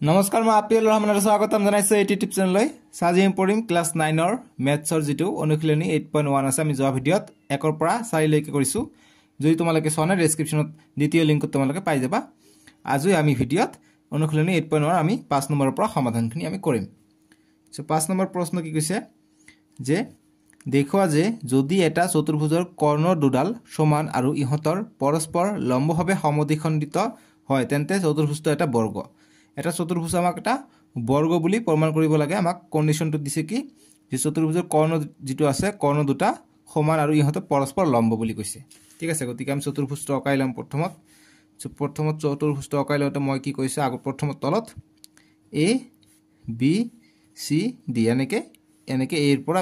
নমস্কাৰ মই আপিল ৰহমানৰ স্বাগতম জনাইছো এই ইউটিউব চেনেললৈ সাজি পঢ়িম ক্লাস 9 ৰ মেথছৰ যেটো অনুশীলনী 8.1 আছে আমি যোৱা ভিডিঅত 1 ৰ পৰা 4 লৈকে কৰিছো যদি তোমালোকে চনে ডেসক্ৰিপচনত দ্বিতীয় লিংকত তোমালোকে পাই যাবা আজি আমি ভিডিঅত অনুশীলনী 8.1 ৰ আমি 5 নম্বৰৰ পৰা সমাধানখিনি আমি কৰিম সো 5 নম্বৰ প্ৰশ্ন কি কৈছে যে দেখুৱা যে যদি এটা চতুৰ্ভুজৰ কৰ্ণ দুডাল সমান আৰু ইহতৰ পৰস্পৰ লম্বভাৱে সমদ্বিখণ্ডিত হয় তেন্তে চতুৰ্ভুজটো এটা বৰ্গ এটা চতুৰ্ভুজ আমাক এটা বৰ্গ বুলি প্ৰমাণ কৰিব লাগে আমাক কন্ডিশনটো দিছে কি যে চতুৰ্ভুজৰ কৰ্ণ যেটো আছে কৰ্ণ দুটা সমান আৰু ইহত পৰস্পৰ লম্ব বুলি কৈছে ঠিক আছে গতিকে আমি চতুৰ্ভুজটো অকাই লম প্ৰথমত চতুৰ্ভুজটো অকাই লওঁতে মই কি কৈছো আগৰ প্ৰথমত তলত a b c d এনেকে a ৰ পৰা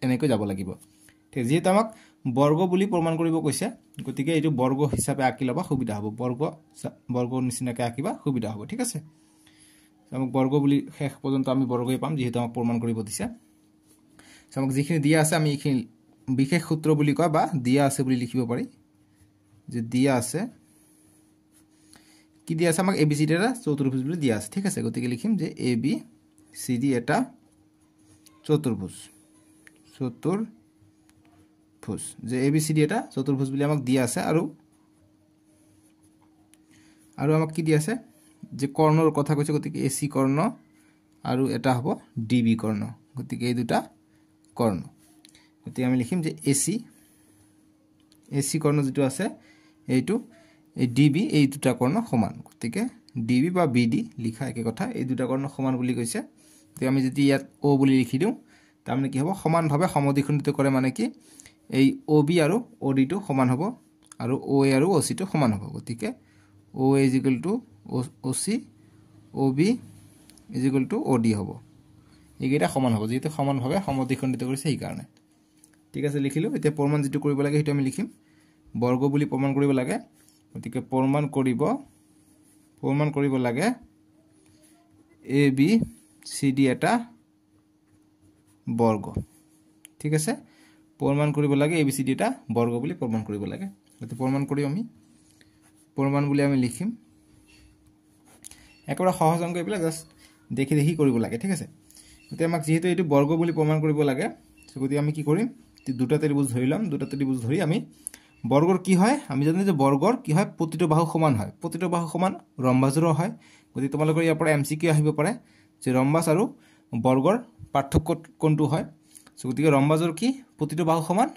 এনেকৈ যাব লাগিব ঠিক যেহেতু আমাক বৰ্গ বুলি প্ৰমাণ কৰিব কৈছে গতিকে এইটো বৰ্গ হিচাপে আঁকি লবা সুবিধা হ'ব বৰ্গৰ নিচিনাকৈ আঁকিবা সুবিধা হ'ব ঠিক আছে আমাক বৰ্গ বুলি শেষ পৰ্যন্ত আমি বৰ্গই পাম যেহেতু আমাক প্ৰমাণ কৰিব দিছে আমাক যিখিনি দিয়া আছে আমি এইখিনি বিশেষ সূত্ৰ বুলি কয় বা দিয়া আছে বুলি লিখিব পাৰি যে দিয়া আছে কি দিয়া আছে আমাক abcd এটা চতুৰ্ভুজ বুলি দিয়া আছে ঠিক আছে গতিকে লিখিম যে abcd এটা চতুৰ্ভুজ যে abcd এটা চতুৰ্ভুজ বুলি আমাক দিয়া আছে আৰু আমাক কি দিয়া আছে যে কৰ্ণৰ কথা কৈছে গতিকে ac কৰ্ণ আৰু এটা হ'ব db কৰ্ণ গতিকে এই দুটা কৰ্ণ গতিকে আমি লিখিম যে ac কৰ্ণ যেটো আছে এইটো এই db এই দুটা কৰ্ণ সমান গতিকে db বা bd লিখা একে কথা এই দুটা কৰ্ণ সমান বুলি কৈছে তে আমি যদি ইয়াত o বুলি লিখি দিও তাৰমানে কি হ'ব সমানভাৱে সমদ্বিখণ্ডিত কৰে মানে কি এই ob আৰু od টো সমান হ'ব আৰু oa আৰু oc টো সমান হ'ব গতিকে oa oc ob od হ'ব এইকেইটা সমান হ'ব যেহেতু সমানভাৱে সমদ্বিখণ্ডিত কৰিছে এই কাৰণে ঠিক আছে লিখিলো এতিয়া প্ৰমাণ যেটো কৰিব লাগে হেতু আমি লিখিম বৰ্গ বুলি প্ৰমাণ কৰিব লাগে গতিকে প্ৰমাণ কৰিব লাগে abcd এটা বৰ্গ ঠিক আছে প্ৰমাণ কৰিব লাগে abcd এটা বৰ্গ বুলি প্ৰমাণ কৰিব লাগে গতিকে প্ৰমাণ কৰি আমি প্ৰমাণ বুলি আমি লিখিম একবাৰ সহজ অংক এইবিলাক জাস্ট দেখি কৰিব লাগে ঠিক আছে গতিকে আমাক যেহেতু এইটো বৰ্গ বুলি প্ৰমাণ কৰিব লাগে গতিকে আমি কি কৰিম দুটা ত্ৰিভুজ ধৰি লম দুটা ত্ৰিভুজ ধৰি আমি বৰ্গৰ কি হয় আমি জানো যে বৰ্গৰ কি হয় প্ৰতিটো বাহু সমান হয় প্ৰতিটো বাহু সমান ৰম্বাজৰো হয় গতিকে তোমালোকৰ ইয়াৰ পৰা এমসিকিউ আহিব পাৰে যে ৰম্বাজ আৰু বৰ্গৰ পাৰ্থক্য কোনটো হয় গতিকে ৰম্বাজৰ কি প্ৰতিটো বাহু সমান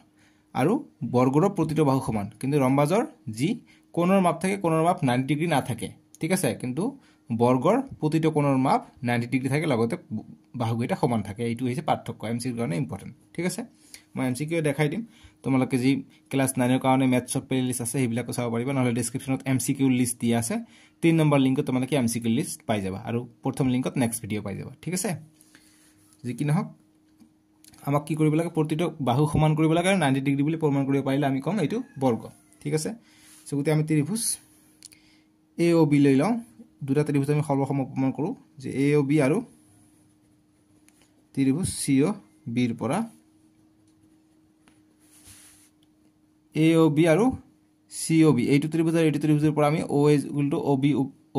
আৰু বৰ্গৰ প্ৰতিটো বাহু সমান কিন্তু ৰম্বাজৰ যি কোণৰ মাপ থাকে কোণৰ মাপ 90 ডিগ্ৰী না থাকে ঠিক আছে কিন্তু বৰ্গৰ প্ৰতিটো কোণৰ মাপ 90 ডিগ্ৰী থাকে লগতে বাহুকেইটা সমান থাকে এইটো হৈছে পাৰ্থক্য এমসিকিউৰ কাৰণে ইম্পৰ্টেন্ট ঠিক আছে মই এমসিকিউ দেখাই দিম তোমালোকে যি ক্লাস 9 ৰ কাৰণে মেথছৰ প্লেলিষ্ট আছে সেইবিলাক চাব পাৰিবা নহলে ডেসক্ৰিপচনত এমসিকিউ লিষ্ট দিয়া আছে 3 নম্বৰ লিংকত তোমালোকে এমসিকিউ লিষ্ট পাই যাবা আৰু প্ৰথম লিংকত নেক্সট ভিডিও পাই যাবা ঠিক আছে যি কি নহক আমাক কি কৰিব লাগে প্ৰতিটো বাহু সমান কৰিব লাগে আৰু 90 ডিগ্ৰী বুলি প্ৰমাণ কৰিব পাৰিলে আমি কম এইটো বৰ্গ ঠিক আছে সো গতি আমি ত্ৰিভুজ AOB লৈ লওঁ দুটা ত্ৰিভুজ আমি সৰ্বসম প্ৰমাণ কৰো যে AOB আৰু ত্ৰিভুজ COB ৰ পৰা AOB আৰু COB এইটো ত্ৰিভুজৰ পৰা আমি OA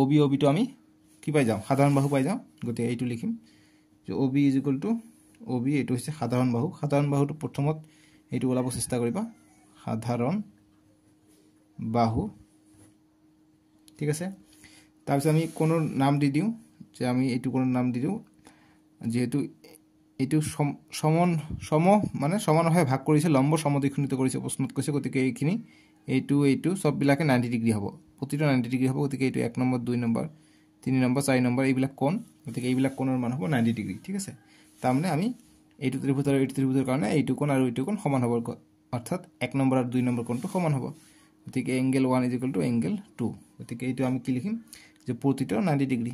OB টো আমি কি পাই যাম সাধাৰণ বাহু পাই যাম গতি এইটো লিখিম যে OB OB এইটো হৈছে সাধাৰণ বাহুটো প্ৰথমত এইটো ওলাব চেষ্টা কৰিবা সাধাৰণ বাহু ঠিক আছে তাৰপিছত আমি কোণৰ নাম দি দিও যে আমি এইটো কোণৰ নাম দি দিও যেহেতু এইটো সমানভাৱে ভাগ কৰিছে লম্ব সমদ্বিখণ্ডিত কৰিছে প্ৰশ্নত কৈছে গতিকে এইখিনি এইটো সব বিলাকে 90 ডিগ্ৰী হ'ব প্ৰতিটো 90 ডিগ্ৰী হ'ব গতিকে এইটো 1 নম্বৰ 2 নম্বৰ 3 নম্বৰ 4 নম্বৰ এইবিলাক কোণ গতিকে এইবিলাক কোণৰ মান হ'ব 90 ডিগ্ৰী ঠিক আছে তাৰমানে আমি এইটো ত্ৰিভুজ আৰু এইটো ত্ৰিভুজৰ কাৰণে এইটো কোণ আৰু এইটো কোণ সমান হ'ব অৰ্থাৎ 1 নম্বৰ আৰু 2 নম্বৰ কোণটো সমান হ'ব গতিকে এংগল 1 এংগল 2 গতিকে এইটো আমি কি লিখিম যে প্ৰতিটো 90 ডিগ্ৰী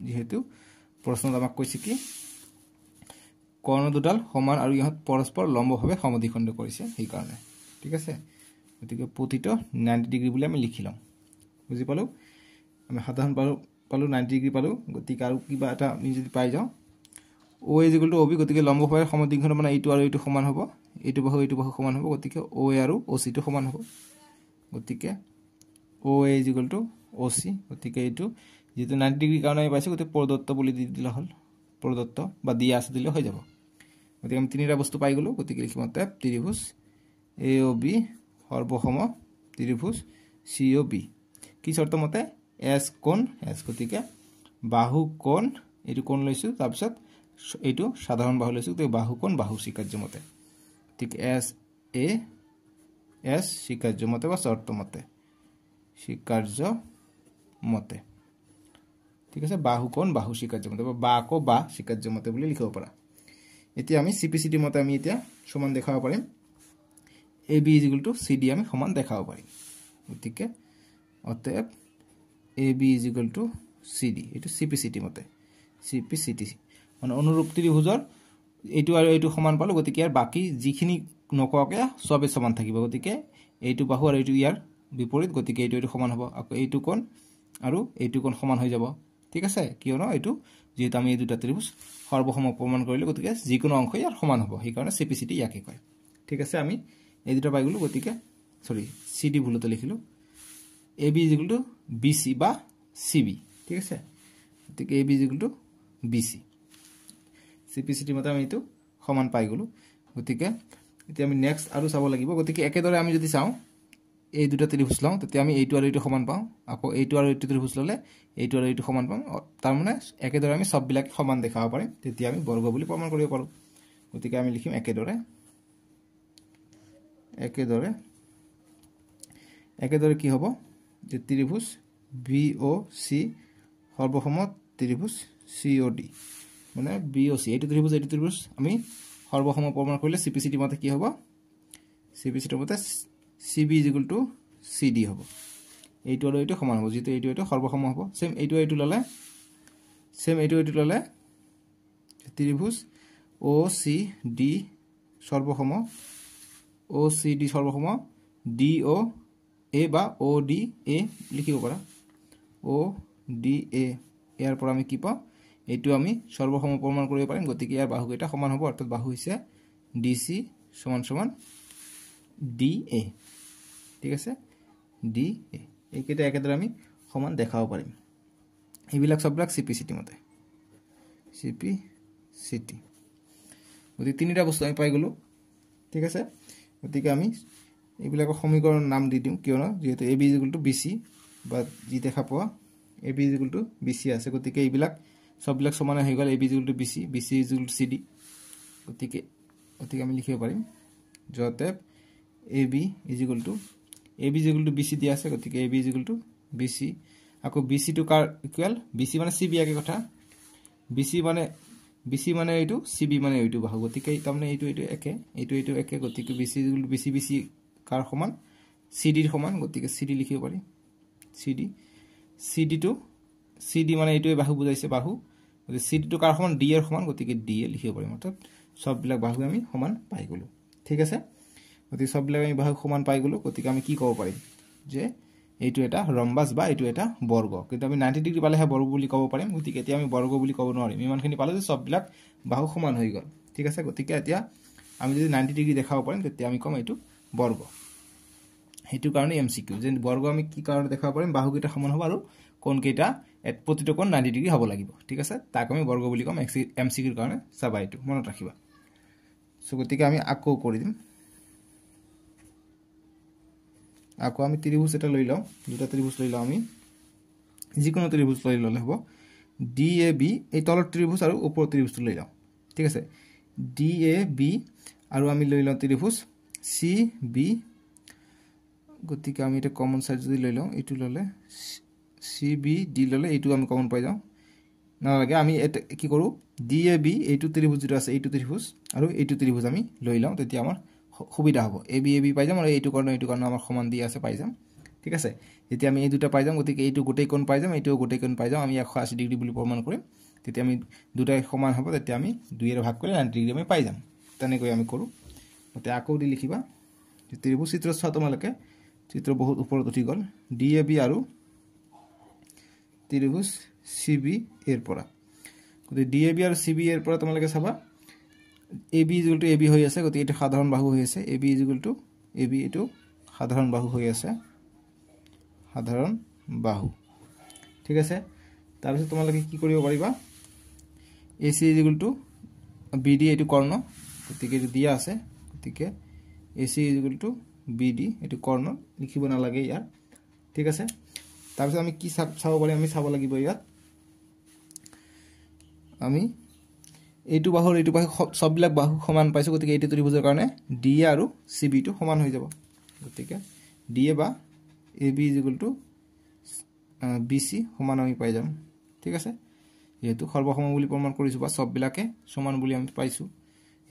যেহেতু প্ৰশ্নত আমাক কৈছে কি কৰ্ণ দুডাল সমান আৰু ইহত পৰস্পৰ লম্বভাৱে সমদ্বিখণ্ড কৰিছে এই কাৰণে ঠিক আছে গতিকে প্ৰতিটো 90 ডিগ্ৰী বুলি আমি লিখি লম বুজি পালো আমি সাধাৰণ পালো 90 ডিগ্ৰী পালো গতিকে আৰু কিবা এটা আমি যদি পাই যাও OA OB গতিকে লম্বভাৱে সমদ্বিখণ্ড মানে এইটো আৰু এইটো সমান হ'ব এইটো বাহু সমান হ'ব গতিকে OA আৰু OC টো সমান হ'ব গতিকে OA OC গতিকে এইটো যেটো 90 ডিগ্ৰী কাৰণে আমি পাইছো গতিকে প্ৰদত্ত বুলি দি দিলে হল প্ৰদত্ত বা দিয়া আছে দিলে হৈ যাব গতিকে আমি তিনিটা বস্তু পাই গলো গতিকে লিখিম অতএব ত্ৰিভুজ AOB সৰ্বসম ত্ৰিভুজ COB কি শৰ্ত মতে S কোণ S গতিকে বাহু কোণ এইটো কোণ লৈছো তাৰ পিছত এইটো সাধাৰণ বাহু লৈছো গতিকে বাহু কোণ বাহু স্বীকাৰ্য মতে ঠিক SA S স্বীকাৰ্য মতে বা শৰ্ত মতে স্বীকাৰ্য মতে ঠিক আছে বাহু কোণ বাহু স্বীকাৰ্য মতে বা বাকো বা স্বীকাৰ্য মতে বুলি লিখিব পাৰা এতিয়া আমি CPCD মতে আমি এতিয়া সমান দেখাব পাৰিম AB CD আমি সমান দেখাব পাৰিম গতিকে অতএব AB CD এটো CPCD মতে CPCD মানে অনুৰূপ ত্ৰিভুজৰ এইটো আৰু এইটো সমান পালো গতিকে ইয়াৰ বাকি যিখিনি নকোৱাকে সবে সমান থাকিব গতিকে এইটো বাহু আৰু এইটো ইয়াৰ বিপৰীত গতিকে এইটো সমান হ'ব আকৌ এইটো কোণ আৰু এইটো কোণ সমান হৈ যাব ঠিক আছে কিয়নো এইটো যেহেতু আমি এই দুটা ত্ৰিভুজ সৰ্বসম প্ৰমাণ কৰিলো গতিকে যিকোনো অংশ ইয়াৰ সমান হ'ব সেই কাৰণে CPCD ইয়াকে কয় ঠিক আছে আমি এই দুটা পাই গলো গতিকে সৰি CD ভুলতে লিখিলো AB BC বা CB ঠিক আছে গতিকে AB BC CPCD মতে আমি এটো সমান পাই গলো গতিকে এতিয়া আমি নেক্সট আৰু চাব লাগিব গতিকে একেদৰে আমি যদি চাও এই দুটা ত্ৰিভুজ লওঁ তেতিয়া আমি এইটো আৰু এইটো সমান পাওঁ আকৌ এইটো আৰু এইটো ত্ৰিভুজ ললে এইটো আৰু এইটো সমান পাম তাৰ মানে একেদৰে আমি সব বিলাক সমান দেখাব পাৰিম তেতিয়া আমি বৰ্গ বুলি প্ৰমাণ কৰিব পাৰো গতিকে আমি লিখিম একেদৰে কি হ'ব যে ত্ৰিভুজ BOC সৰ্বসম ত্ৰিভুজ COD মানে BOC এইটো ত্ৰিভুজ আমি সৰ্বসম প্ৰমাণ কৰিলে CPCD মতে কি হ'ব CPCD মতে CB CD হ'ব এইটো আৰু এইটো সমান হ'ব যেটো এইটো সৰ্বসম হ'ব সেম এইটো ললে ত্ৰিভুজ OCD সৰ্বসম DOA বা ODA লিখিব পাৰা ODA ইয়াৰ পৰা আমি কি পাওঁ এইটো আমি সৰ্বসম প্ৰমাণ কৰিব পাৰিম গতিকে ইয়াৰ বাহু এটা সমান হ'ব অৰ্থাৎ বাহু হৈছে DC = DA ঠিক আছে DA এইকেইটা একেদৰে আমি সমান দেখাব পাৰিম এইবিলাক সববিলাক CPCD মতে CPCD গতিকে তিনিটা বস্তু আমি পাই গলো ঠিক আছে গতিকে আমি এইবিলাক সমীকৰণ নাম দি দিম কিয়নো যেহেতু AB BC বা যি দেখা পোৱা AB BC আছে গতিকে এইবিলাক সববিলাক সমান হৈ গল AB BC BC CD গতিকে আমি লিখিব পাৰিম যতে AB BC দিয়া আছে গতিকে AB BC আকৌ BC টু কাৰ ইকুয়াল BC মানে CB একে কথা BC মানে এইটো CB মানে এইটো বাহু গতিকে তাৰমানে এইটো একে গতিকে BC কাৰ সমান CD ৰ সমান গতিকে CD লিখিব পাৰি CD মানে এইটোৱে বাহু বুজাইছে বাহু গতিকে CD টু কাৰ সমান D এৰ সমান গতিকে D এ লিখিব পাৰি অৰ্থাৎ সববিলাক বাহু আমি সমান পাই গলো ঠিক আছে গতিকে সববিলাক আমি বাহু সমান পাই গলো গতিকে আমি কি ক'ব পাৰিম যে এইটো এটা ৰম্বাস বা এইটো এটা বৰ্গ কিন্তু আমি 90 ডিগ্ৰী পালেহে বৰ্গ বুলি ক'ব পাৰিম গতিকে এতিয়া আমি বৰ্গ বুলি ক'ব নোৱাৰিম ইমানখিনি পালে যে সববিলাক বাহু সমান হৈ গল ঠিক আছে গতিকে এতিয়া আমি যদি 90 ডিগ্ৰী দেখাব পাৰিম তেতিয়া আমি কম এইটো বৰ্গ হেতু কাৰণে MCQ যে বৰ্গ আমি কি কাৰণে দেখাব পাৰিম বাহু কেইটা সমান হ'ব আৰু কোণ কেইটা প্ৰতিটো কোণ 90 ডিগ্ৰী হ'ব লাগিব ঠিক আছে তাক আমি বৰ্গ বুলি কম MCQ ৰ কাৰণে চাবা এইটো মনত ৰাখিবা সো গতিকে আমি আকৌ কৰি দিম আকৌ আমি ত্ৰিভুজ এটা লৈ লওঁ দুটা ত্ৰিভুজ লৈ লওঁ আমি যিকোনো ত্ৰিভুজ লৈ ললে হ'ব DAB এই তলৰ ত্ৰিভুজ আৰু ওপৰৰ ত্ৰিভুজটো লৈ লওঁ ঠিক আছে DAB আৰু আমি লৈ লওঁ ত্ৰিভুজ CB গতিকে আমি এটা কমন সাইড যদি লৈ লওঁ এইটো ললে CBD ললে এইটো আমি কমন পাই যাওঁ নালাগে আমি কি কৰো DAB এইটো ত্ৰিভুজ যেটা আছে এইটো ত্ৰিভুজ আৰু এইটো ত্ৰিভুজ আমি লৈ লওঁ তেতিয়া আমাৰ সুবিধা হ'ব AB পাই যাম আৰু এইটো কাৰণে আমাৰ সমান দি আছে পাই যাম ঠিক আছে যেতিয়া আমি এই দুটা পাই যাম গতিকে এইটো গোটেই কোণ পাই যাম এইটো গোটেই কোণ পাই যাম আমি 180 ডিগ্ৰী বুলি প্ৰমাণ কৰিম তেতিয়া আমি দুটাই সমান হ'ব তেতিয়া আমি 2 এৰ ভাগ কৰি 90 ডিগ্ৰী আমি পাই যাম তেনেকৈ আমি কৰো গতে আকৌ দি লিখিবা ত্ৰিভুজ চিত্ৰ চাও তোমালকে চিত্ৰ বহুত ওপৰত উঠি গল DAB আৰু ত্ৰিভুজ CB এৰ পৰা গতে DAB আৰু CB এৰ পৰা তোমালকে চাবা AB AB হৈ আছে গতি এটা সাধাৰণ বাহু হৈ আছে AB AB এটো সাধাৰণ বাহু হৈ আছে সাধাৰণ বাহু ঠিক আছে তাৰপিছত তোমালোকে কি কৰিব পাৰিবা AC ইকুৱেল টু BD এটো কৰ্ণ গতিকে এটো দিয়া আছে গতিকে AC ইকুৱেল টু BD এটো কৰ্ণ লিখিব না লাগে ইয়াৰ ঠিক আছে তাৰপিছত আমি কি চাব পাৰি আমি চাব লাগিব ইয়াত আমি এইটো বাহুৰ সববিলাক বাহু সমান পাইছো গতিকে এইটো ত্ৰিভুজৰ কাৰণে DA আৰু CB টো সমান হৈ যাব গতিকে DA বা AB BC সমান আমি পাই যাম ঠিক আছে যেহেতু সৰ্বসম বুলি প্ৰমাণ কৰিছো বা সববিলাকে সমান বুলি আমি পাইছো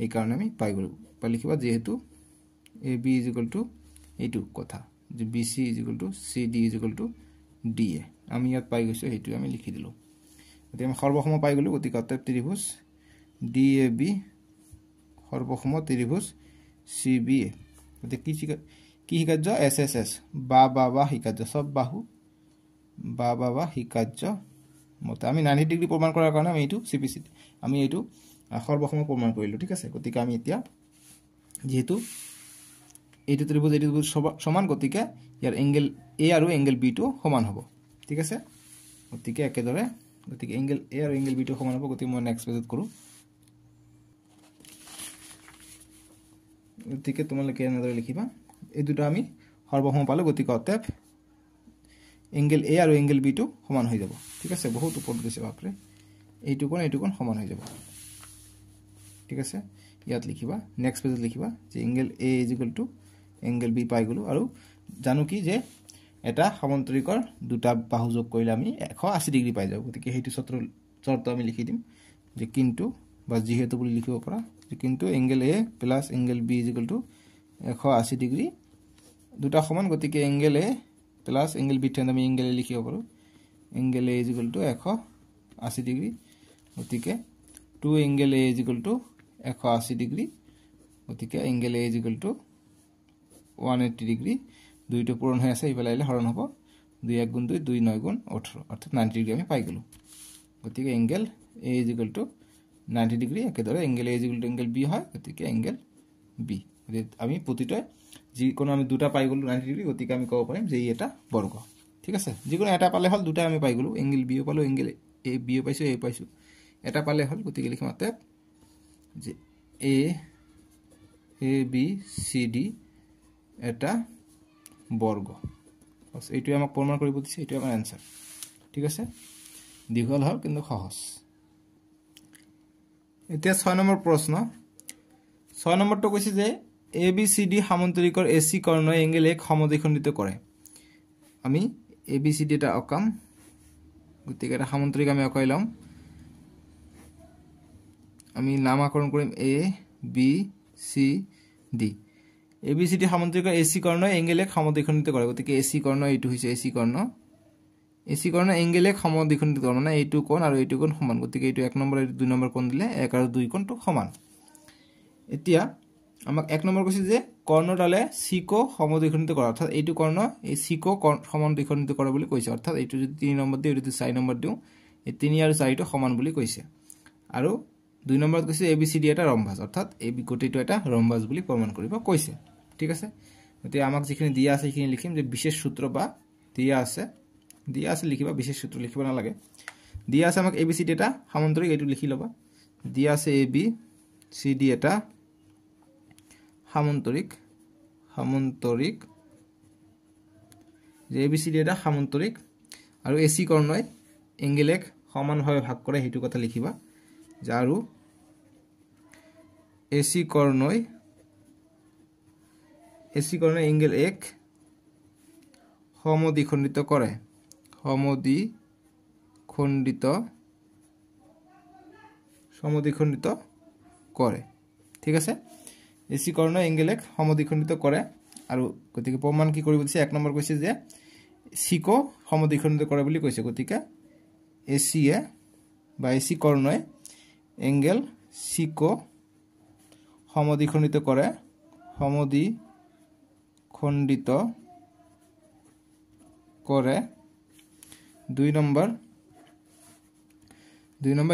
এই কাৰণে আমি পাই গলো বা লিখিবা যেহেতু AB এইটো কথা যে BC CD DA আমি ইয়াত পাই গৈছো হেতু আমি লিখি দিলো এতিয়া আমি সৰ্বসম পাই গলো গতিকে অতএব ত্ৰিভুজ DAB সৰ্বসম ত্ৰিভুজ CBA গতিকে কি হিকাৰ্য SSS বা হিকাৰ্য সব বাহু বা হিকাৰ্য মতে আমি 90 ডিগ্ৰী প্ৰমাণ কৰাৰ কাৰণে আমি এইটো CPC আমি এইটো সৰ্বসম প্ৰমাণ কৰিলো ঠিক আছে গতিকে আমি এতিয়া যেহেতু এইটো ত্ৰিভুজ সমান গতিকে ইয়াৰ এংগল A আৰু এংগল B টো সমান হ'ব ঠিক আছে গতিকে একেদৰে গতিকে এংগল A আৰু এংগল B টো সমান হ'ব গতিকে মই নেক্সট পেজত কৰো গতিকে তোমালোকে এনেদৰে লিখিবা এই দুটা আমি সৰ্বসম পালো গতিকে অতএব এংগল A আৰু এংগল B টো সমান হৈ যাব ঠিক আছে বহুত ওপৰত গৈছে বাপৰে এইটো কোণ সমান হৈ যাব ঠিক আছে ইয়াত লিখিবা নেক্সট পেজত লিখিবা যে এংগল A এংগল B পাই গলো আৰু জানো কি যে এটা সমান্তৰিকৰ দুটা বাহু যোগ কৰিলে আমি 180 ডিগ্ৰী পাই যাব গতিকে হেতু চৰ্ত আমি লিখি দিম যে কিন্তু বা যেহেতু বুলি লিখিব পাৰা যে কিন্তু angle A plus angle B 180 degree দুটা সমান গতিকে angle A plus angle B ঠাইত আমি এংগল A লিখিব পাৰো এংগল A 180 ডিগ্ৰী গতিকে 2 এংগল A 180 ডিগ্ৰী গতিকে এংগল A 180 ডিগ্ৰী দুইটো পূৰণ হৈ আছে ইফালে আহিলে হৰণ হ'ব 2 1 গুণ 2 2 9 গুণ 18 অৰ্থাৎ 90 ডিগ্ৰী আমি পাই গলো গতিকে এংগল A 90 ডিগ্ৰী একেদৰে এংগল A এংগল B হয় গতিকে এংগল B আমি প্ৰতিটো যি কোনো আমি দুটা পাই গলো 90 ডিগ্ৰী গতিকে আমি ক'ব পাৰিম যে এটা বৰ্গ ঠিক আছে যিকোনো এটা পালে হল দুটা আমি পাই গলো এংগল B পালো এংগল A B পাইছো A পাইছো এটা পালে হল গতিকে লিখিম অতএব যে A B C D এটা বৰ্গ বস এইটো আমাক প্ৰমাণ কৰিব দিছে এইটো আমাৰ আনসাৰ ঠিক আছে দীঘল হল কিন্তু সহজ এতিয়া 6 নম্বৰ প্ৰশ্ন 6 নম্বৰটো কৈছে যে ABCD সমান্তৰিকৰ AC কৰ্ণই এংগল এক সমদ্বিখণ্ডিত কৰে আমি ABCD এটা অকাম গতিকে এটা সমান্তৰিক আমি অকাই লম আমি নামকৰণ কৰিম A B C D ABCD সমান্তৰিকৰ AC কৰ্ণই এংগল এক সমদ্বিখণ্ডিত কৰে গতিকে AC কৰ্ণ এইটো হৈছে AC কৰ্ণ এংগল এক সমদ্বিখণ্ডিত কৰে মানে এইটো কোণ আৰু এইটো কোণ সমান গতিকে এইটো 1 নম্বৰ আৰু 2 নম্বৰ কোণ দিলে 1 আৰু 2 কোণটো সমান এতিয়া আমাক 1 নম্বৰ কৈছে যে কৰ্ণডালে সিকো সমদ্বিখণ্ডিত কৰে অৰ্থাৎ এইটো কৰ্ণ এই সিকো সমদ্বিখণ্ডিত কৰে বুলি কৈছে অৰ্থাৎ এইটো যদি 3 নম্বৰ দিও এইটো 4 নম্বৰ দিও এই 3 আৰু 4 টো সমান বুলি কৈছে আৰু 2 নম্বৰত কৈছে ABCD এটা ৰম্বাস অৰ্থাৎ AB গোটেইটো এটা ৰম্বাস বুলি প্ৰমাণ কৰিব কৈছে ঠিক আছে এতিয়া আমাক যিখিনি দিয়া আছে সেইখিনি লিখিম যে বিশেষ সূত্র বা দিয়া আছে লিখিবা বিশেষ সূত্র লিখিব না লাগে দিয়া আছে আমাক ABCD এটা সমান্তৰিক এটো লিখি লবা দিয়া আছে ABCD এটা সমান্তৰিক যে ABCD এটা সমান্তৰিক আৰু AC কৰ্ণই এংগল এক সমানভাৱে ভাগ কৰে হেতু কথা লিখিবা যাৰু AC কৰ্ণই এংগল এক সমদ্বিখণ্ডিত কৰে ঠিক আছে AC কৰ্ণ এংগল এক সমদ্বিখণ্ডিত কৰে আৰু গতিকে প্ৰমাণ কি কৰিব দিছে 1 নম্বৰ কৈছে যে সিকো সমদ্বিখণ্ডিত কৰে বুলি কৈছে গতিকে AC বা AC কৰ্ণই এংগল সিকো সমদ্বিখণ্ডিত কৰে কৰে 2 নম্বৰ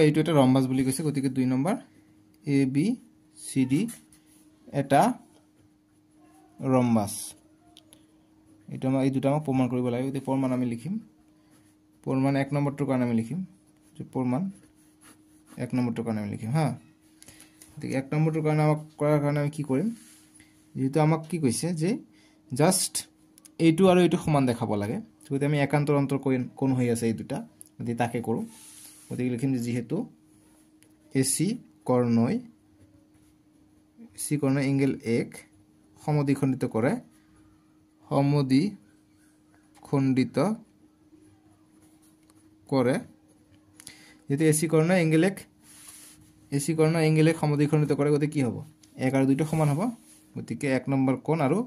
এইটো এটা ৰম্বাস বুলি কৈছে গতিকে 2 নম্বৰ ABCD এটা ৰম্বাস এটা এই দুটা প্ৰমাণ কৰিব লাগিব এই প্ৰমাণ আমি লিখিম পৰিমাণ 1 নম্বৰটোৰ কাৰণে আমি লিখিম যে পৰিমাণ 1 নম্বৰটোৰ কাৰণে আমি লিখিম হা গতিকে 1 নম্বৰটোৰ কাৰণে আমাক কৰাৰ কাৰণে আমি কি কৰিম যেহেতু আমাক কি কৈছে যে জাস্ট এইটো আৰু এইটো সমান দেখাব লাগে গতিকে আমি একান্তৰ অন্তৰ কোণ হৈ আছে এই দুটা গতিকে তাকে কৰোঁ গতিকে লিখিম যে যেহেতু এচি কৰ্ণই এংগেল 1 সমদ্বিখণ্ডিত কৰে যেহেতু এচি কৰ্ণই এংগেল 1 সমদ্বিখণ্ডিত কৰে গতিকে কি হ'ব 1 আৰু 2 সমান হ'ব গতিকে 1 নম্বৰ কোণ আৰু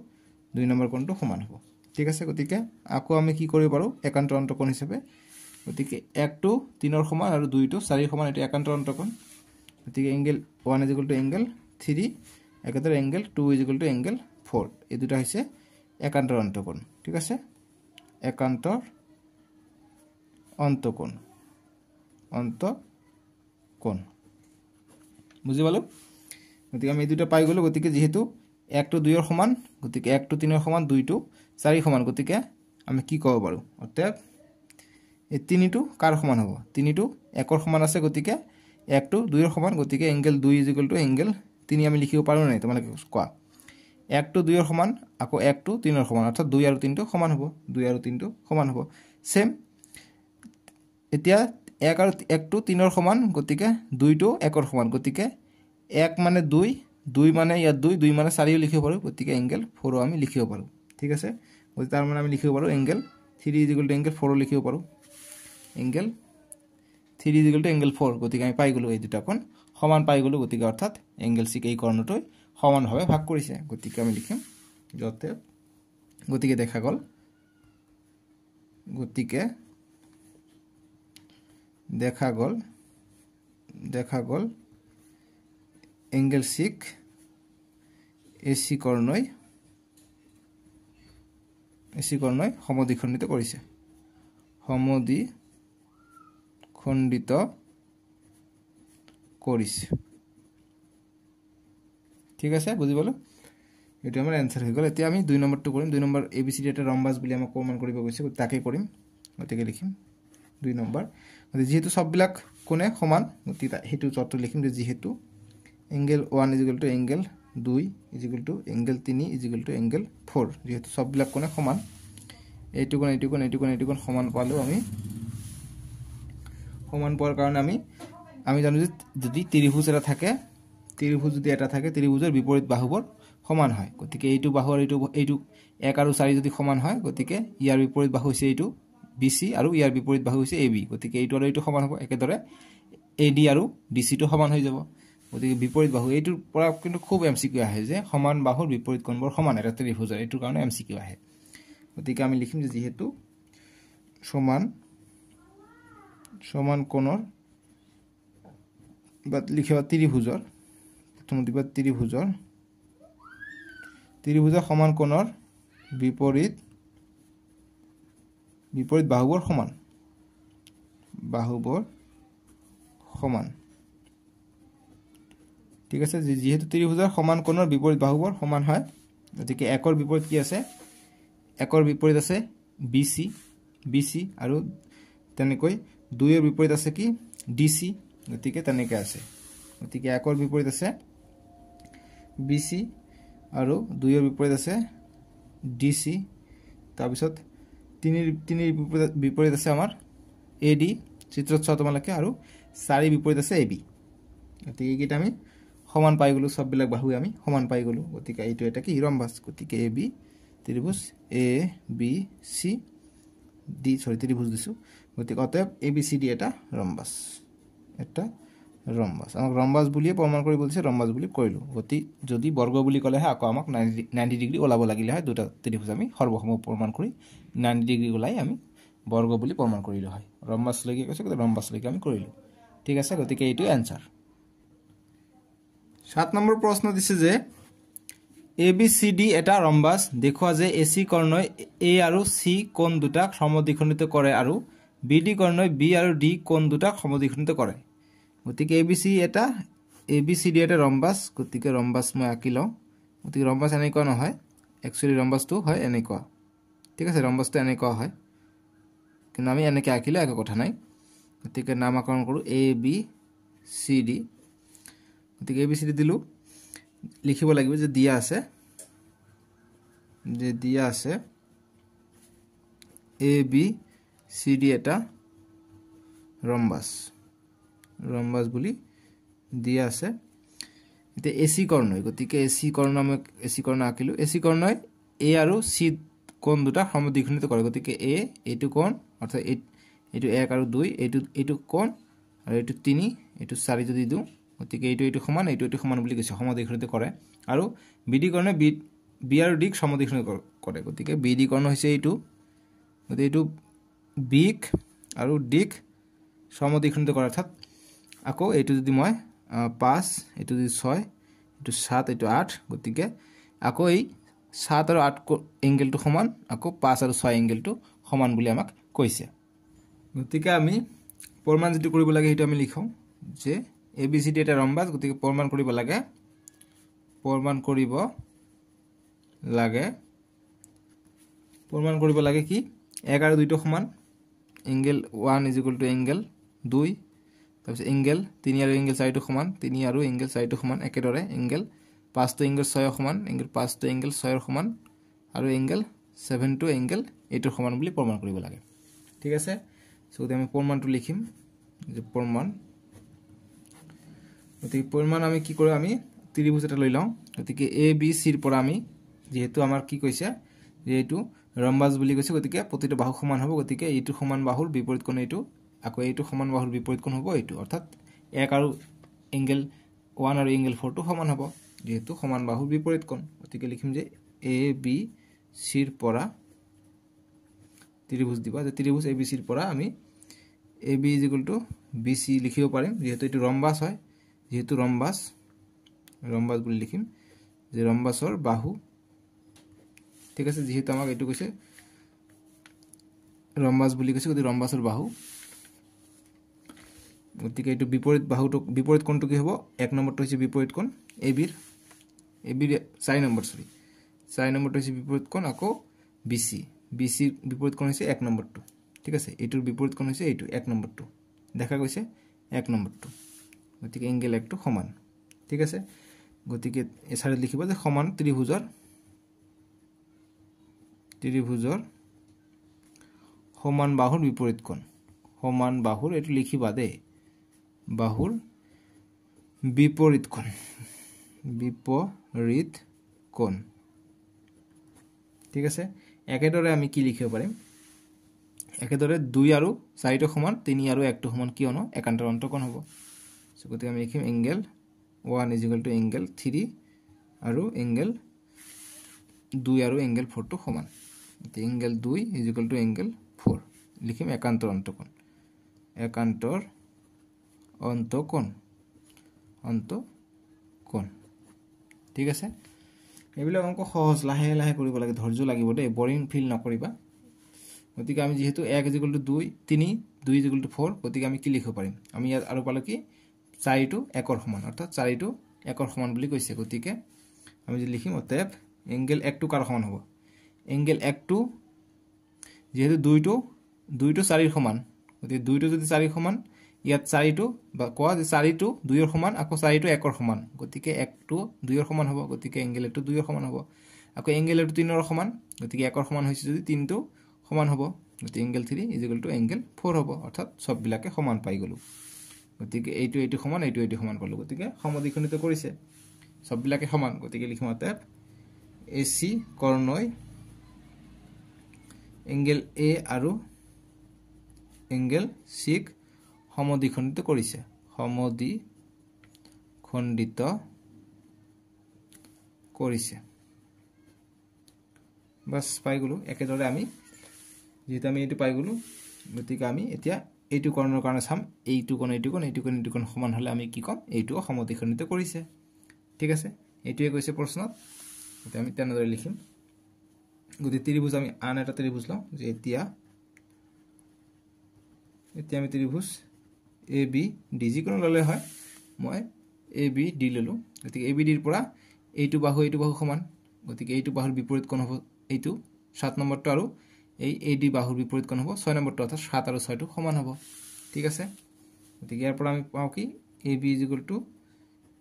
2 নম্বৰ কোণটো সমান হ'ব ঠিক আছে গতিকে আকৌ আমি কি কৰিব পাৰোঁ একান্তৰ অন্তঃকোণ হিচাপে গতিকে 1 টো 3 ৰ সমান আৰু 2 টো 4 ৰ সমান এটো একান্তৰ অন্তঃকোণ গতিকে এংগেল 1 = এংগেল 3 একেদৰে এংগেল 2 = এংগেল 4 এই দুটা হৈছে একান্তৰ অন্তঃকোণ ঠিক আছে একান্তৰ অন্তঃকোণ বুজি পালো গতিকে আমি এই দুটা পাই গলো গতিকে যেহেতু 1 টো 2 ৰ সমান গতিকে 1 টো 3 ৰ সমান 2 টো 4 ৰ সমান গতিকে আমি কি ক'ব পাৰো অৰ্থাৎ এই 3 টো কাৰ সমান হ'ব 3 টো 1 ৰ সমান আছে গতিকে 1 টো 2 ৰ সমান গতিকে এংগেল 2 = এংগেল 3 আমি লিখিব পাৰো নাই তোমালোকে কোৱা 1 টো 2 ৰ সমান আকৌ 1 টো 3 ৰ সমান অৰ্থাৎ 2 আৰু 3 টো সমান হ'ব 2 আৰু 3 টো সমান হ'ব সেম এতিয়া 1 আৰু 1 টো 3 ৰ সমান গতিকে 2 টো 1 ৰ সমান গতিকে 1 মানে 2 মানে ইয়াত 2 মানে 4 লিখিব পাৰো গতিকে এংগেল 4 আমি লিখিব পাৰো ঠিক আছে গতিকে তাৰ মানে আমি লিখিব পাৰো এংগেল 3 = এংগেল 4 লিখিব পাৰো এংগেল 3 = এংগেল 4 গতিকে আমি পাই গলো এই দুটা কোণ সমান পাই গলো গতিকে অৰ্থাৎ এংগেল সি এই কৰ্ণটোই সমানভাৱে ভাগ কৰিছে গতিকে আমি লিখিম যতে গতিকে দেখা গল এংগেল সিক এচি কৰ্ণই সমদ্বিখণ্ডিত কৰিছে ঠিক আছে বুজি পালো এটো আমাৰ आंसर হৈ গল এতিয়া আমি 2 নম্বৰটো কৰিম 2 নম্বৰ এবিসিডি এটা ৰম্বাস বুলি আমাক প্ৰমাণ কৰিব কৈছে তাকে কৰিম গতিকে লিখিম 2 নম্বৰ গতিকে যেহেতু সববিলাক কোণে সমান গতিকে হেতু চৰ্ত লিখিম যে যেহেতু এংগেল 1 = এংগেল 2 = এংগেল 3 = এংগেল 4 যেহেতু সববিলাক কোণে সমান এইটো কোণ সমান পালো আমি সমান পোৱাৰ কাৰণে আমি জানো যে যদি ত্ৰিভুজ এটা থাকে ত্ৰিভুজৰ বিপৰীত বাহুবোৰ সমান হয় গতিকে এইটো বাহু আৰু এইটো 1 আৰু 4 যদি সমান হয় গতিকে ইয়াৰ বিপৰীত বাহু হৈছে এইটো BC আৰু ইয়াৰ বিপৰীত বাহু হৈছে AB গতিকে এইটো আৰু এইটো সমান হ'ব একেদৰে AD আৰু DC টো সমান হৈ যাব গতিকে বিপৰীত বাহু এইটোৰ পৰা কিন্তু খুব MCQ আহে যে সমান বাহুৰ বিপৰীত কোণবোৰ সমান এটা ত্ৰিভুজৰ এইটোৰ কাৰণে MCQ আহে গতিকে আমি লিখিম যে যেহেতু সমান কোণৰ বা লিখিবা ত্ৰিভুজৰ প্ৰথমতে ত্ৰিভুজৰ সমান কোণৰ বিপৰীত বাহুবোৰ সমান ঠিক আছে যেহেতু ত্ৰিভুজৰ সমান কোণৰ বিপৰীত বাহুবোৰ সমান হয় গতিকে একৰ বিপৰীত কি আছে একৰ বিপৰীত আছে BC আৰু তেনেকৈ 2 এৰ বিপৰীত আছে কি DC গতিকে তেনেকৈ আছে গতিকে একৰ বিপৰীত আছে BC আৰু 2 এৰ বিপৰীত আছে DC তাৰ পিছত 3 এৰ বিপৰীত আছে আমাৰ AD চিত্ৰত চাও তোমালকে আৰু 4 বিপৰীত আছে AB গতিকে এইটা আমি সমান পাই গলো সববিলাক বাহু আমি সমান পাই গলো গতিকে এইটো এটা কি ৰম্বাস গতিকে AB ত্ৰিভুজ ABC ত্ৰিভুজ দিছো গতিকে অতএব ABCD এটা ৰম্বাস আমাক ৰম্বাস বুলিয়ে প্ৰমাণ কৰি বলছে ৰম্বাস বুলি কইলো গতি যদি বৰ্গ বুলি কলে হয় আকৌ আমাক 90 ডিগ্ৰী ওলাব লাগিলে হয় দুটা ত্ৰিভুজ আমি সৰ্বসম প্ৰমাণ কৰি 90 ডিগ্ৰী ওলাই আমি বৰ্গ বুলি প্ৰমাণ কৰিলো হয় ৰম্বাস লাগি কৈছে ৰম্বাস লাগি আমি কৰিলো ঠিক আছে গতিকে এইটো आंसर 7 নম্বৰ প্ৰশ্ন দিছে যে ABCD এটা ৰম্বাস দেখুৱা যে AC কৰ্ণই A আৰু C কোণ দুটাক সমদ্বিখণ্ডিত কৰে আৰু BD কৰ্ণই B আৰু D কোণ দুটাক সমদ্বিখণ্ডিত কৰে গতিকে ABCD এটা ৰম্বাস গতিকে ৰম্বাস মই আঁকি লওঁ গতিকে ৰম্বাস এনেকুৱা নহয় একচুয়ালি ৰম্বাসটো হয় এনেকুৱা ঠিক আছে ৰম্বাসটো এনেকুৱা হয় কিন্তু আমি এনেকৈ আঁকিলে একো কথা নাই গতিকে নামাকৰণ কৰোঁ এ বি চি ডি গতিকে এ বি চি ডি দিলোঁ লিখিব লাগিব যে দিয়া আছে এ বি চি ডি এটা ৰম্বাস বুলি দিয়া আছে এতিয়া এ চি কৰ্ণই গতিকে এ চি কৰ্ণ আমি এ চি কৰ্ণ আঁকিলোঁ এ চি কৰ্ণই এ আৰু চি কোণ দুটা সমদ্বিখণ্ডিত কৰে গতিকে এ এইটো কোণ অৰ্থাৎ এইটো 1 আৰু 2 এইটো কোণ আৰু এইটো 3 এইটো 4 যদি দিওঁ গতিকে এইটো সমান এইটো সমান বুলি কৈছে সমদ্বিখণ্ডিত কৰে আৰু বিডি কৰ্ণে বি আৰু ডিক সমদ্বিখণ্ডিত কৰে গতিকে বিডি কৰ্ণ হৈছে এইটো গতিকে এইটো বিক আৰু ডিক সমদ্বিখণ্ডিত কৰে অৰ্থাৎ আকৌ এইটো যদি মই 5 এইটো যদি 6 এইটো 7 এইটো 8 গতিকে আকৌ এই 7 আৰু 8 এংগেলটো সমান আকৌ 5 আৰু 6 এংগেলটো সমান বুলি আমাক কৈছে গতিকে আমি প্ৰমাণ যেটো কৰিব লাগে হেতু আমি লিখো যে এবিসিডি এটা ৰম্বাস গতিকে প্ৰমাণ কৰিব লাগে কি 1 আৰু 2 টো সমান এংগেল 1 এংগেল 2 তাৰপিছত এংগেল 3 আৰু এংগেল 4 টো সমান 3 আৰু এংগেল 4 টো সমান একেদৰে এংগেল 5 টো এংগেল 6 সমান এংগেল 5 টো এংগেল 6 সমান আৰু এংগেল 7 টো এংগেল 8 সমান বুলি প্ৰমাণ কৰিব লাগে ঠিক আছে সো আমি প্ৰমাণটো লিখিম যে প্ৰমাণ গতিকে প্ৰমাণ আমি কি কৰোঁ আমি ত্ৰিভুজ এটা লৈ লওঁ গতিকে এ বি সি ৰ পৰা আমি যেহেতু আমাৰ কি কৈছে যে এইটো ৰম্বাস বুলি কৈছে গতিকে প্ৰতিটো বাহু সমান হ'ব গতিকে এইটো সমান বাহুৰ বিপৰীত কোণ এইটো আকৌ এইটো সমান বাহুৰ বিপৰীত কোণ হ'ব এইটো অৰ্থাৎ 1 আৰু এংগেল 1 আৰু এংগেল 4 টো সমান হ'ব যেহেতু সমান বাহুৰ বিপৰীত কোণ গতিকে লিখিম যে এ বি সি ৰ পৰা ত্ৰিভুজ দিবা যে ত্ৰিভুজ এ বি সি ৰ পৰা আমি এ বি বি সি লিখিব পাৰিম যেহেতু এইটো ৰম্বাস হয় যেহেতু ৰম্বাস বুলি লিখিম যে ৰম্বাসৰ বাহু ঠিক আছে যেহেতু আমাক এইটো কৈছে ৰম্বাস বুলি কৈছে গতিকে ৰম্বাসৰ বাহু গতিকে এইটো বিপৰীত কোণটো কি হ'ব 1 নম্বৰটো হৈছে বিপৰীত কোণ এ বিৰ 4 নম্বৰটো হৈছে বিপৰীত কোণ আকৌ বিসি বিপৰীত কোণ হৈছে 1 নম্বৰটো ঠিক আছে এইটোৰ বিপৰীত কোণ হৈছে এইটো 1 নম্বৰটো দেখা গৈছে 1 নম্বৰটো গতিকে এংগেল 1 টো সমান ঠিক আছে গতিকে এছাৰে লিখিব যে সমান ত্ৰিভুজৰ সমান বাহুৰ বিপৰীত কোণ সমান বাহুৰ এটো লিখিবা দে বাহুৰ বিপৰীত কোণ ঠিক আছে একেদৰে আমি কি লিখিব পাৰিম একেদৰে 2 আৰু 4 টো সমান 3 আৰু 1 টো সমান কিয়নো একান্তৰ অন্তঃকোণ হ'ব সো গতিকে আমি লিখিম এংগেল 1 এংগেল 3 আৰু এংগেল 2 আৰু এংগেল 4 টো সমান এংগেল 2 এংগেল 4 লিখিম একান্তৰ অন্তঃকোণ ঠিক আছে এইবিলাক অংক সহজ লাহে লাহে কৰিব লাগে ধৈৰ্য লাগিব দে বৰিং ফিল নকৰিবা গতিকে আমি যেহেতু 1 2 3 2 4 গতিকে আমি কি লিখিব পাৰিম আমি ইয়াত আৰু পালো কি 4 টো 1 ৰ সমান অৰ্থাৎ 4 টো 1 ৰ সমান বুলি কৈছে গতিকে আমি যে লিখিম অতএব এংগেল 1 টো কাৰ সমান হ'ব এংগেল 1 টো যেহেতু 2 টো 4 ৰ সমান গতিকে 2 টো যদি 4 ৰ সমান ইয়াত 4 টো বা কোৱা যে 4 টো 2 ৰ সমান আকৌ 4 টো 1 ৰ সমান গতিকে 1 টো 2 ৰ সমান হ'ব গতিকে এংগেল 1 টো 2 ৰ সমান হ'ব আকৌ এংগেল 1 টো 3 ৰ সমান গতিকে 1 ৰ সমান হৈছে যদি 3 টো সমান হ'ব গতিকে এংগেল 3 এংগেল 4 হ'ব অৰ্থাৎ সব বিলাকে সমান পাই গলো গতিকে এইটো সমান এইটো সমান পালো গতিকে সমদ্বিখণ্ডিত কৰিছে সব বিলাকে সমান গতিকে লিখিম অতএব এসি কৰ্ণই এংগেল এ আৰু এংগেল সি ক সমদ্বিখণ্ডিত কৰিছে বাস পাই গলো একেদৰে আমি যেহেতু আমি এইটো পাই গলো গতিকে আমি এতিয়া এইটো কৰ্ণৰ কাৰণে চাম এইটো কোণ সমান হলে আমি কি কম এইটো সমদ্বিখণ্ডিত কৰিছে ঠিক আছে এইটোৱে কৈছে প্ৰশ্নত এতিয়া আমি তেনেদৰে লিখিম গতি ত্ৰিভুজ আমি আন এটা ত্ৰিভুজ লওঁ যে এতিয়া আমি ত্ৰিভুজ এ বি ডি যিকোনো ললে হয় মই এ বি ডি ললো গতিকে এ বি ডিৰ পৰা এইটো বাহু সমান গতিকে এইটো বাহুৰ বিপৰীত কোণ হ'ব এইটো 7 নম্বৰটো আৰু এই AD বাহুৰ বিপৰীত কোণ হ'ব 6 নম্বৰটো অৰ্থাৎ 7 আৰু 6 টো সমান হ'ব ঠিক আছে গতিকে ইয়াৰ পৰা আমি পাওঁ কি AB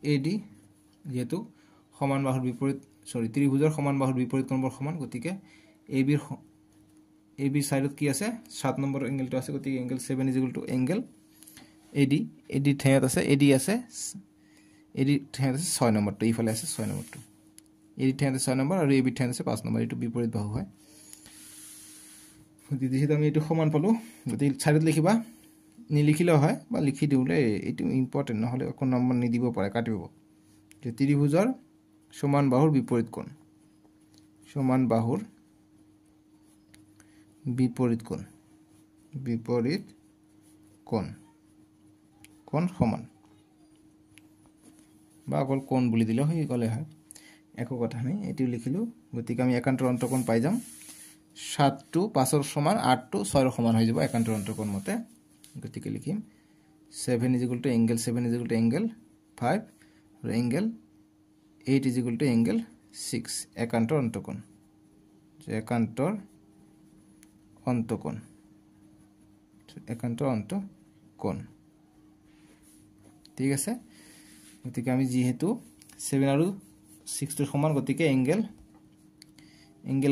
AD যেহেতু সমান বাহুৰ বিপৰীত ত্ৰিভুজৰ সমান বাহুৰ বিপৰীত কোণবোৰ সমান গতিকে AB সাইডত কি আছে 7 নম্বৰ এংগেলটো আছে গতিকে এংগেল 7 এংগেল AD ঠেঙত আছে AD ঠেঙত আছে 6 নম্বৰটো ইফালে আছে 6 নম্বৰটো AD ঠেঙত আছে 6 নম্বৰ আৰু AB ঠেঙত আছে 5 নম্বৰ এটো বিপৰীত বাহু হয় গতিকে যেহেতু আমি এটো সমান পালো গতিকে সাইডত লিখিবা নিলিখিলেও হয় বা লিখি দিউলে এটো ইম্পৰ্টেন্ট নহলে কোন নম্বৰ নিদিব পাৰে কাটিব যে ত্ৰিভুজৰ সমান বাহুৰ বিপৰীত কোণ কোণ সমান বা অকল কোণ বুলি দিলে হৈ গলে হয় একো কথা নাই এটো লিখিলো গতিকে আমি একান্তৰ অন্তঃকোণ পাই যাম 7 টো 5 ৰ সমান 8 টো 6 ৰ সমান হৈ যাব একান্তৰ অন্তঃকোণ মতে গতিকে লিখিম 7 এংগেল 7 এংগেল 5 আৰু এংগেল 8 এংগেল 6 একান্তৰ অন্তঃকোণ একান্তৰ অন্তঃকোণ ঠিক আছে গতিকে আমি যেহেতু 7 আৰু 6 ৰ সমান গতিকে এংগেল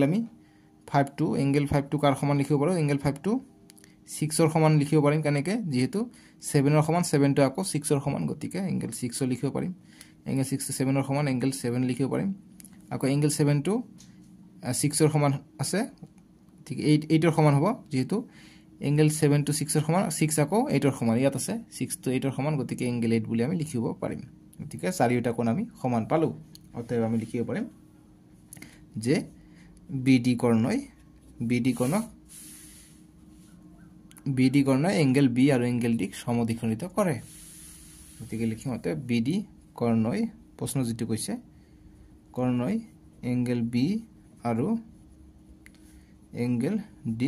আমি 5 টো এংগেল 5 টো কাৰ সমান লিখিব পাৰো এংগেল 5 টো 6 ৰ সমান লিখিব পাৰিম কেনেকে যেহেতু 7 ৰ সমান 7 টো আকৌ 6 ৰ সমান গতিকে এংগেল 6 লিখিব পাৰিম এংগেল 6 টো 7 ৰ সমান এংগেল 7 লিখিব পাৰিম আকৌ এংগেল 7 টো 6 ৰ সমান আছে ঠিক 8 ৰ সমান হ'ব যেহেতু এংগেল 7 টো 6 ৰ সমান 6 আকৌ 8 ৰ সমান ইয়াত আছে 6 টো 8 ৰ সমান গতিকে এংগেল 8 বুলি আমি লিখিব পাৰিম গতিকে চাৰিটা কোণ আমি সমান পালো অতএব আমি লিখিব পাৰিম যে BD কৰ্ণই এংগেল B আৰু এংগেল D সমদ্বিখণ্ডিত কৰে গতিকে লিখিম অতএব BD কৰ্ণই প্ৰশ্ন যেটো কৈছে কৰ্ণই এংগেল B আৰু এংগেল D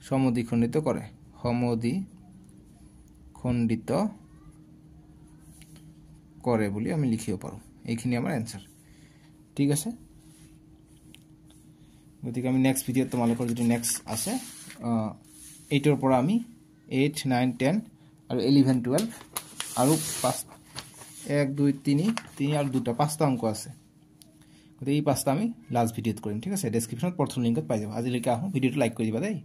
সমদ্বিখণ্ডিত কৰে বুলি আমি লিখিব পাৰো এইখিনি আমাৰ आंसर ঠিক আছে গতিকে আমি নেক্সট ভিডিওত তোমালোকৰ যেটো নেক্সট আছে 8 ৰ পৰা আমি 8 9 10 আৰু 11 12 আৰু 5 1 2 3 আৰু দুটা পাঁচটা অংক আছে গতিকে এই পাঁচটা আমি লাষ্ট ভিডিওত কৰিম ঠিক আছে ডেসক্ৰিপচনত প্ৰথম লিংকত পাই যাবা আজিলৈকে আহো ভিডিওটো লাইক কৰি দিবা দেই